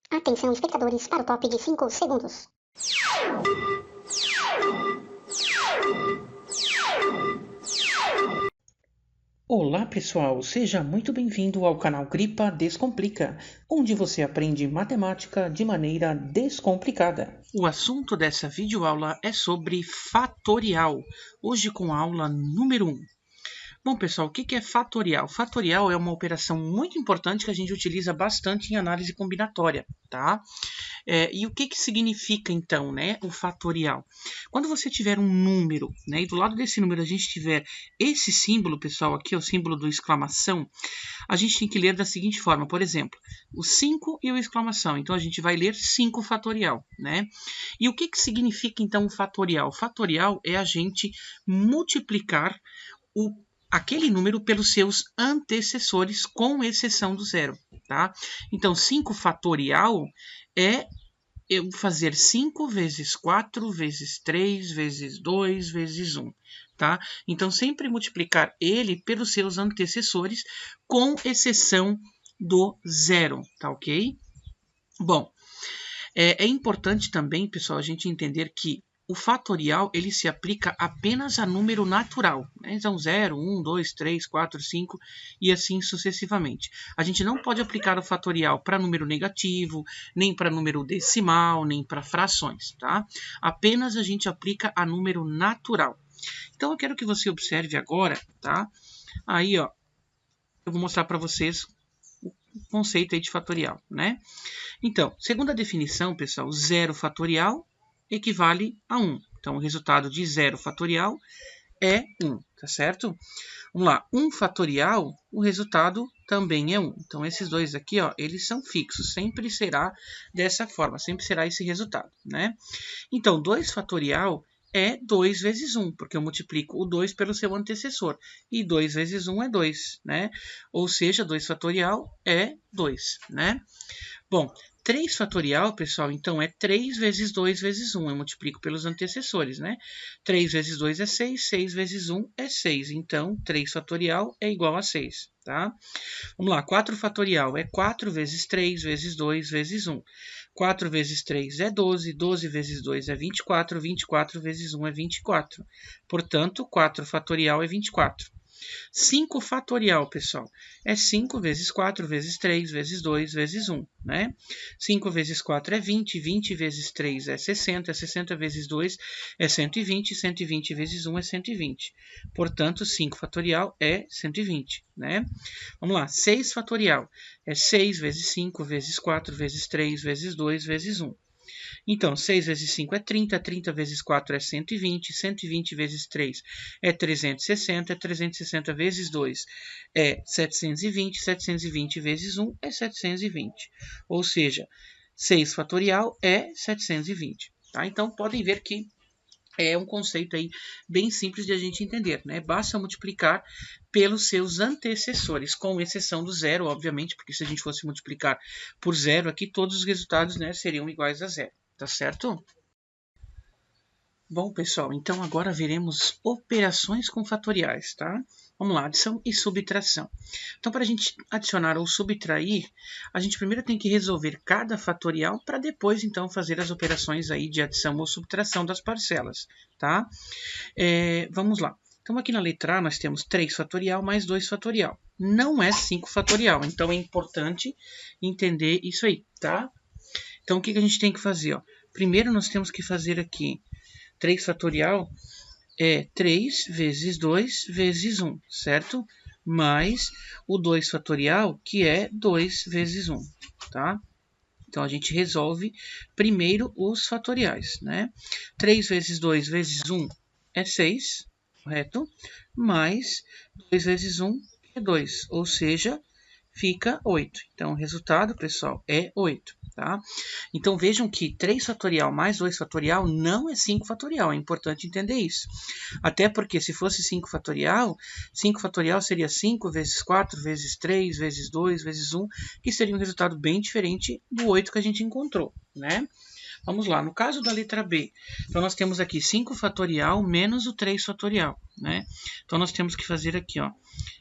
Atenção, espectadores, para o top de 5 segundos. Olá pessoal, seja muito bem-vindo ao canal Gripa Descomplica, onde você aprende matemática de maneira descomplicada. O assunto dessa videoaula é sobre fatorial, hoje com a aula número 1. Bom pessoal, o que é fatorial? Fatorial é uma operação muito importante que a gente utiliza bastante em análise combinatória, tá? E o que significa, então, né, o fatorial? Quando você tiver um número, né, e do lado desse número a gente tiver esse símbolo, pessoal, aqui é o símbolo do exclamação, a gente tem que ler da seguinte forma, por exemplo, o 5 e o exclamação. Então, a gente vai ler 5 fatorial, né? E o que significa, então, o fatorial? O fatorial é a gente multiplicar aquele número pelos seus antecessores, com exceção do zero, tá? Então, 5 fatorial é eu fazer 5 vezes 4 vezes 3 vezes 2 vezes 1, tá? Então, sempre multiplicar ele pelos seus antecessores, com exceção do zero, tá ok? Bom, é importante também, pessoal, a gente entender que o fatorial ele se aplica apenas a número natural, né? Então 0, 1, 2, 3, 4, 5 e assim sucessivamente. A gente não pode aplicar o fatorial para número negativo, nem para número decimal, nem para frações, tá? Apenas a gente aplica a número natural. Então eu quero que você observe agora, tá? Aí, ó, eu vou mostrar para vocês o conceito aí de fatorial, né? Então, segundo a definição, pessoal, 0 fatorial equivale a 1. Então, o resultado de 0 fatorial é 1, tá certo? Vamos lá, 1 fatorial, o resultado também é 1. Então, esses dois aqui, ó, eles são fixos, sempre será dessa forma, sempre será esse resultado, né? Então, 2 fatorial é 2 vezes 1, porque eu multiplico o 2 pelo seu antecessor. E 2 vezes 1 é 2, né? Ou seja, 2 fatorial é 2, né? Bom, 3 fatorial, pessoal, então é 3 vezes 2 vezes 1. Eu multiplico pelos antecessores, né? 3 vezes 2 é 6, 6 vezes 1 é 6. Então, 3 fatorial é igual a 6, tá? Vamos lá, 4 fatorial é 4 vezes 3 vezes 2 vezes 1. 4 vezes 3 é 12, 12 vezes 2 é 24, 24 vezes 1 é 24. Portanto, 4 fatorial é 24. 5 fatorial, pessoal, é 5 vezes 4 vezes 3 vezes 2 vezes 1, né? 5 vezes 4 é 20, 20 vezes 3 é 60, 60 vezes 2 é 120, 120 vezes 1 é 120. Portanto, 5 fatorial é 120, né? Vamos lá, 6 fatorial é 6 vezes 5 vezes 4 vezes 3 vezes 2 vezes 1. Então, 6 vezes 5 é 30, 30 vezes 4 é 120, 120 vezes 3 é 360, 360 vezes 2 é 720, 720 vezes 1 é 720. Ou seja, 6 fatorial é 720. Tá? Então, podem ver que é um conceito aí bem simples de a gente entender, né? Basta multiplicar pelos seus antecessores, com exceção do zero, obviamente, porque se a gente fosse multiplicar por zero aqui, todos os resultados, né, seriam iguais a zero. Tá certo? Bom, pessoal, então agora veremos operações com fatoriais, tá? Vamos lá, adição e subtração. Então, para a gente adicionar ou subtrair, a gente primeiro tem que resolver cada fatorial para depois, então, fazer as operações aí de adição ou subtração das parcelas, tá? Vamos lá. Então, aqui na letra A, nós temos 3 fatorial mais 2 fatorial. Não é 5 fatorial, então é importante entender isso aí, tá? Então, o que a gente tem que fazer? Ó? Primeiro, nós temos que fazer aqui 3 fatorial é 3 vezes 2 vezes 1, certo? Mais o 2 fatorial, que é 2 vezes 1, tá? Então, a gente resolve primeiro os fatoriais, né? 3 vezes 2 vezes 1 é 6, correto? Mais 2 vezes 1 é 2, ou seja, fica 8. Então, o resultado, pessoal, é 8, tá? Então, vejam que 3 fatorial mais 2 fatorial não é 5 fatorial. É importante entender isso. Até porque, se fosse 5 fatorial seria 5 vezes 4 vezes 3 vezes 2 vezes 1, que seria um resultado bem diferente do 8 que a gente encontrou, né? Vamos lá, no caso da letra B, então nós temos aqui 5 fatorial menos o 3 fatorial, né? Então nós temos que fazer aqui, ó,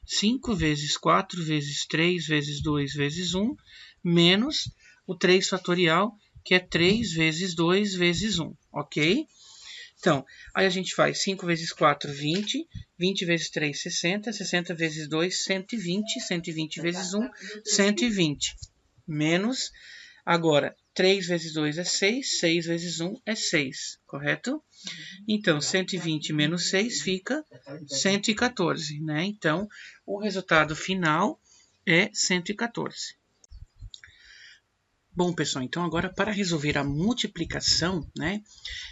5 vezes 4 vezes 3 vezes 2 vezes 1 menos o 3 fatorial, que é 3 vezes 2 vezes 1, ok? Então, aí a gente faz 5 vezes 4, 20, 20 vezes 3, 60, 60 vezes 2, 120, 120 vezes 1, 120, menos, agora, 3 vezes 2 é 6, 6 vezes 1 é 6, correto? Então, 120 menos 6 fica 114, né? Então, o resultado final é 114. Bom, pessoal, então agora para resolver a multiplicação, né,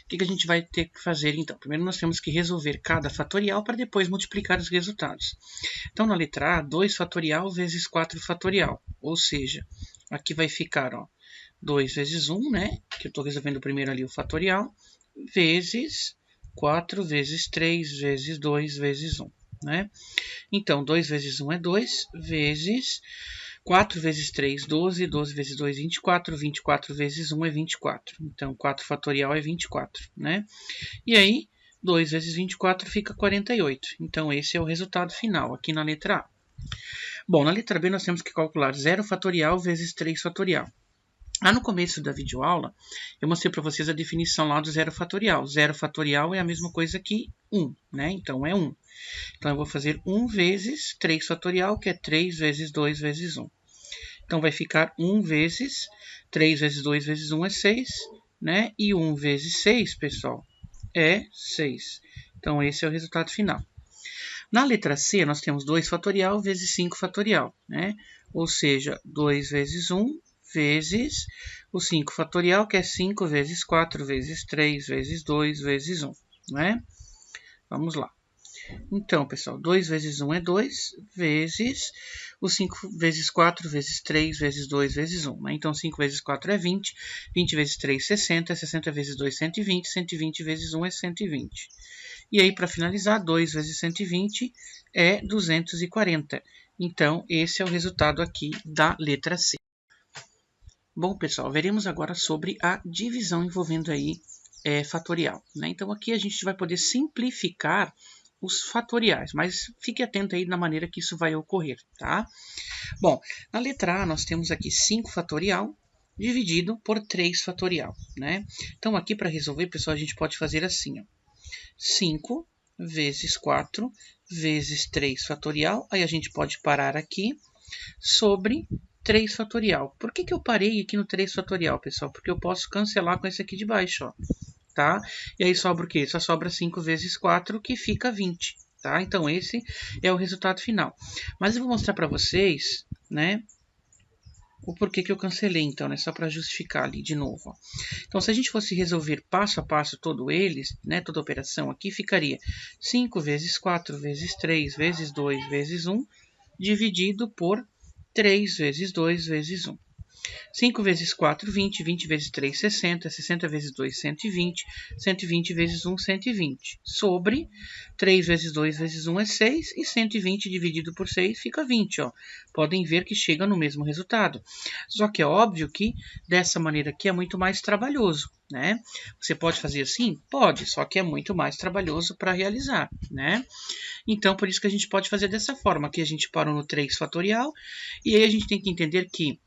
o que a gente vai ter que fazer então? Primeiro nós temos que resolver cada fatorial para depois multiplicar os resultados. Então na letra A, 2 fatorial vezes 4 fatorial, ou seja, aqui vai ficar, ó, 2 vezes 1, né, que eu estou resolvendo primeiro ali o fatorial, vezes 4 vezes 3 vezes 2 vezes 1, né? Então 2 vezes 1 é 2, vezes 4 vezes 3, 12, 12 vezes 2, 24, 24 vezes 1 é 24. Então, 4 fatorial é 24, né? E aí, 2 vezes 24 fica 48. Então, esse é o resultado final, aqui na letra A. Bom, na letra B nós temos que calcular 0 fatorial vezes 3 fatorial. Lá no começo da videoaula, eu mostrei para vocês a definição lá do 0 fatorial. 0 fatorial é a mesma coisa que 1, né? Então, é 1. Então, eu vou fazer 1 vezes 3 fatorial, que é 3 vezes 2 vezes 1. Então, vai ficar 1 vezes 3 vezes 2 vezes 1 é 6, né? E 1 vezes 6, pessoal, é 6. Então, esse é o resultado final. Na letra C, nós temos 2 fatorial vezes 5 fatorial, né? Ou seja, 2 vezes 1 vezes o 5 fatorial, que é 5 vezes 4 vezes 3 vezes 2 vezes 1, né? Vamos lá. Então, pessoal, 2 vezes 1 é 2, vezes o 5 vezes 4 vezes 3 vezes 2 vezes 1. Né? Então, 5 vezes 4 é 20, 20 vezes 3 60, 60 vezes 2 120, 120 vezes 1 é 120. E aí, para finalizar, 2 vezes 120 é 240. Então, esse é o resultado aqui da letra C. Bom, pessoal, veremos agora sobre a divisão envolvendo aí fatorial. Né? Então, aqui a gente vai poder simplificar os fatoriais, mas fique atento aí na maneira que isso vai ocorrer, tá? Bom, na letra A nós temos aqui 5 fatorial dividido por 3 fatorial, né? Então aqui para resolver, pessoal, a gente pode fazer assim, ó. 5 vezes 4 vezes 3 fatorial, aí a gente pode parar aqui sobre 3 fatorial. Por que eu parei aqui no 3 fatorial, pessoal? Porque eu posso cancelar com esse aqui de baixo, ó. Tá? E aí sobra o quê? Só sobra 5 vezes 4, que fica 20. Tá? Então, esse é o resultado final. Mas eu vou mostrar para vocês, né, o porquê que eu cancelei, então, né, só para justificar ali de novo. Ó. Então, se a gente fosse resolver passo a passo todo eles, né, toda a operação aqui, ficaria 5 vezes 4 vezes 3 vezes 2 vezes 1, dividido por 3 vezes 2 vezes 1. 5 vezes 4, 20. 20 vezes 3, 60. 60 vezes 2, 120. 120 vezes 1, 120. Sobre 3 vezes 2 vezes 1 é 6. E 120 dividido por 6 fica 20. Ó. Podem ver que chega no mesmo resultado. Só que é óbvio que dessa maneira aqui é muito mais trabalhoso. Né? Você pode fazer assim? Pode, só que é muito mais trabalhoso para realizar. Né? Então, por isso que a gente pode fazer dessa forma. Aqui a gente parou no 3 fatorial. E aí a gente tem que entender que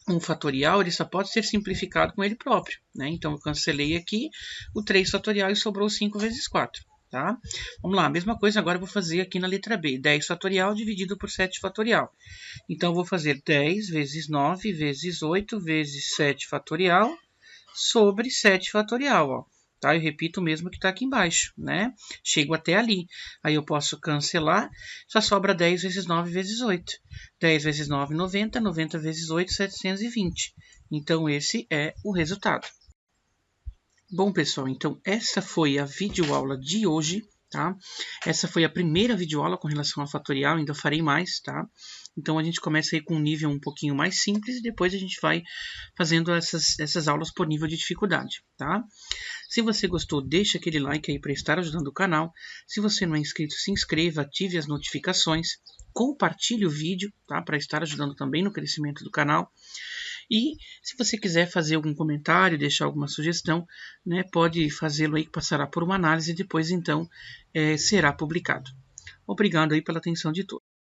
um fatorial ele só pode ser simplificado com ele próprio. Né? Então, eu cancelei aqui o 3 fatorial e sobrou 5 vezes 4. Tá? Vamos lá, a mesma coisa agora eu vou fazer aqui na letra B. 10 fatorial dividido por 7 fatorial. Então, eu vou fazer 10 vezes 9 vezes 8 vezes 7 fatorial sobre 7 fatorial. Ó. Tá? Eu repito o mesmo que está aqui embaixo. Né? Chego até ali. Aí eu posso cancelar. Só sobra 10 vezes 9 vezes 8. 10 vezes 9, 90. 90 vezes 8, 720. Então, esse é o resultado. Bom, pessoal, então essa foi a videoaula de hoje. Tá? Essa foi a primeira videoaula com relação ao fatorial. Ainda farei mais, tá? Então, a gente começa aí com um nível um pouquinho mais simples e depois a gente vai fazendo essas aulas por nível de dificuldade, tá? Se você gostou, deixa aquele like aí para estar ajudando o canal. Se você não é inscrito, se inscreva, ative as notificações, compartilhe o vídeo, tá? Para estar ajudando também no crescimento do canal. E se você quiser fazer algum comentário, deixar alguma sugestão, né, pode fazê-lo aí que passará por uma análise e depois então será publicado. Obrigado aí pela atenção de todos.